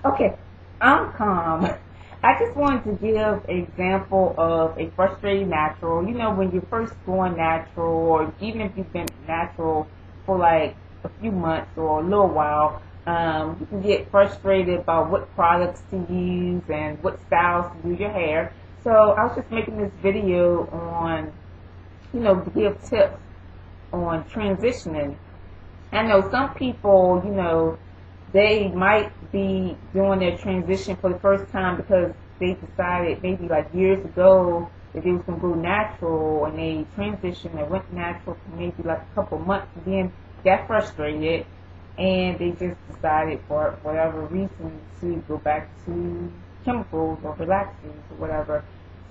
Okay, I'm calm. I just wanted to give an example of a frustrated natural. You know, when you're first going natural, or even if you've been natural for like a few months or a little while, you can get frustrated about what products to use and what styles to do your hair. So I was just making this video on, to give tips on transitioning. I know some people, they might be doing their transition for the first time because they decided maybe like years ago that they was going to go natural, and they transitioned and went natural for maybe like a couple months, and then got frustrated and they just decided for whatever reason to go back to chemicals or relaxers or whatever.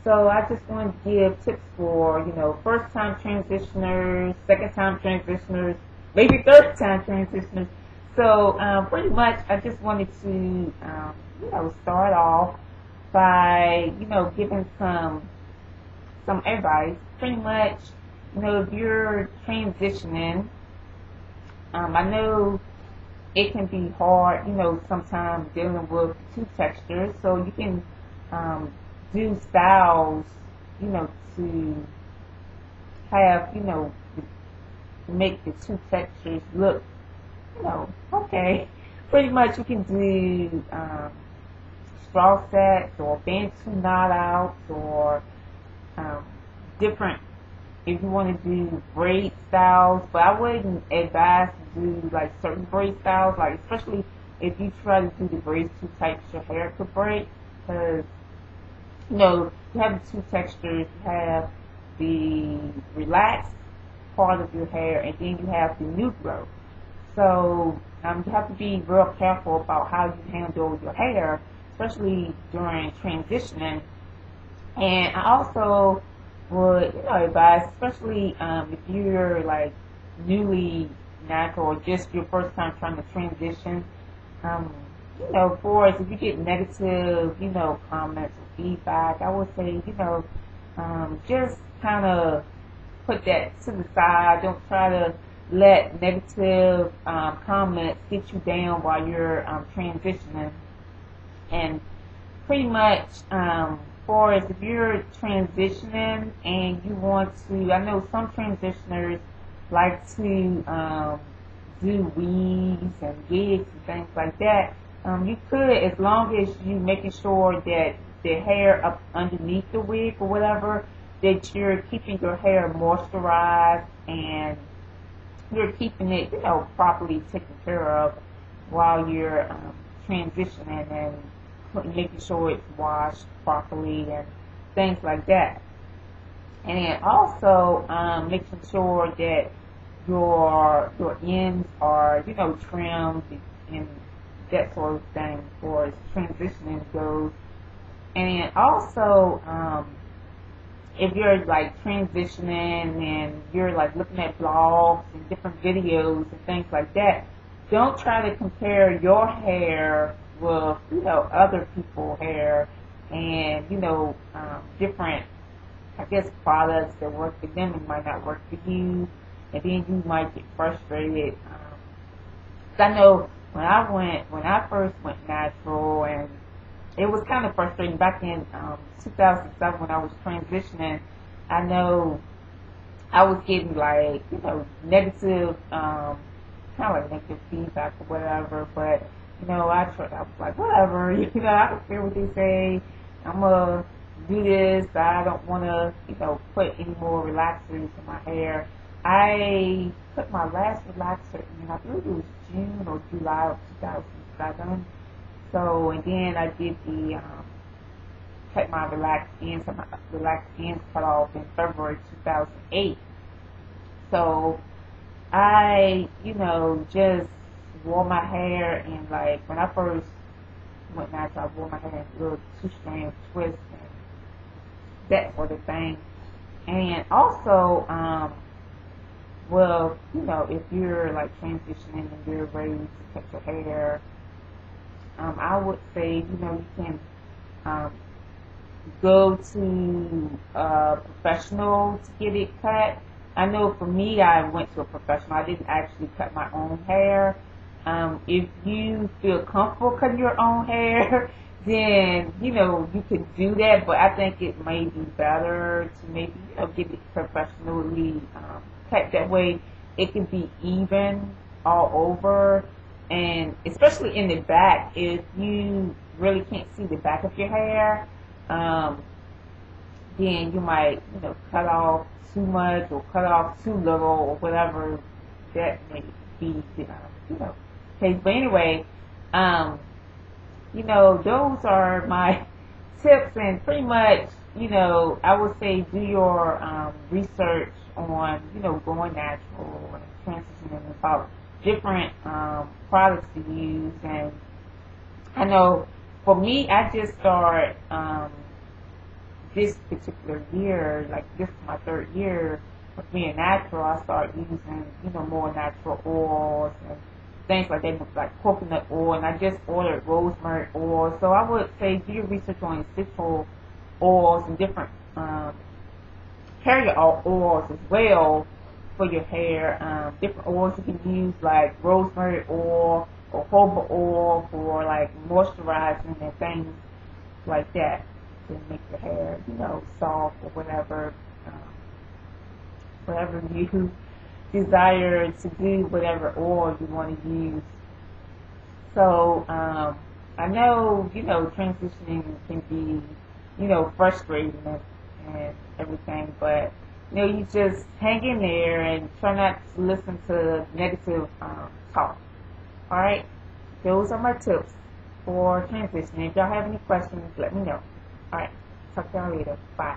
So I just wanted to give tips for, first time transitioners, second time transitioners, maybe third time transitioners. So pretty much I just wanted to, start off by, giving some advice. Pretty much, if you're transitioning, I know it can be hard, sometimes dealing with two textures. So you can do styles, to have, to make the two textures look, okay. Pretty much you can do straw sets or bantu knot outs or different, if you want to do braid styles, but I wouldn't advise to do like certain braid styles, like especially if you try to do the braids too tight, your hair could break, because you have the two textures. You have the relaxed part of your hair, and then you have the new growth. So you have to be real careful about how you handle your hair, especially during transitioning. And I also would, advise, especially if you're like newly natural or just your first time trying to transition, for us, if you get negative, comments or feedback, I would say, just kind of put that to the side. Don't try to let negative comments get you down while you're transitioning. And pretty much, for as if you're transitioning and you want to, I know some transitioners like to do weaves and wigs and things like that. You could, as long as you making sure that the hair up underneath the wig or whatever, that you're keeping your hair moisturized and you're keeping it, properly taken care of while you're transitioning, and making sure it's washed properly and things like that. And then also making sure that your ends are, trimmed and that sort of thing as far as transitioning goes. And then also, if you're like transitioning and you're like looking at blogs and different videos and things like that, don't try to compare your hair with, other people's hair and, different, I guess, products that work for them and might not work for you. And then you might get frustrated. 'Cause I know when I first went natural, and it was kind of frustrating back in 2007 when I was transitioning. I know I was getting like, negative, kind of like negative feedback or whatever, but, I was like, whatever, I don't care what they say. I'm going to do this. I don't want to, put any more relaxers in my hair. I put my last relaxer in, I believe it was June or July of 2007. So, and then I did the, cut my relaxed ends cut off in February 2008. So, I, just wore my hair in, like, when I first went natural, I wore my hair in little two-strand twists and that sort of thing. And also, well, if you're like transitioning and you're ready to cut your hair, I would say, you can go to a professional to get it cut. I know for me, I went to a professional. I didn't actually cut my own hair. If you feel comfortable cutting your own hair, then you can do that. But I think it may be better to maybe get it professionally cut. That way, it can be even all over, and especially in the back. If you really can't see the back of your hair, then you might cut off too much or cut off too little or whatever that may be. Case. But anyway, those are my tips, and pretty much, I would say do your research on, going natural and transitioning about different products to use. And I know for me, I just started this particular year, like this is my third year of being natural. I started using, more natural oils and things like that, like coconut oil, and I just ordered rosemary oil. So I would say do your research on essential oils and different carrier oils as well for your hair. Different oils you can use, like rosemary oil or jojoba oil for like moisturizing and things like that to make your hair, soft or whatever, whatever you desire to do, whatever oil you want to use. So I know, transitioning can be, frustrating and everything, but you just hang in there and try not to listen to negative talk. All right, those are my tips for transitioning. If y'all have any questions, let me know. All right, talk to y'all later. Bye.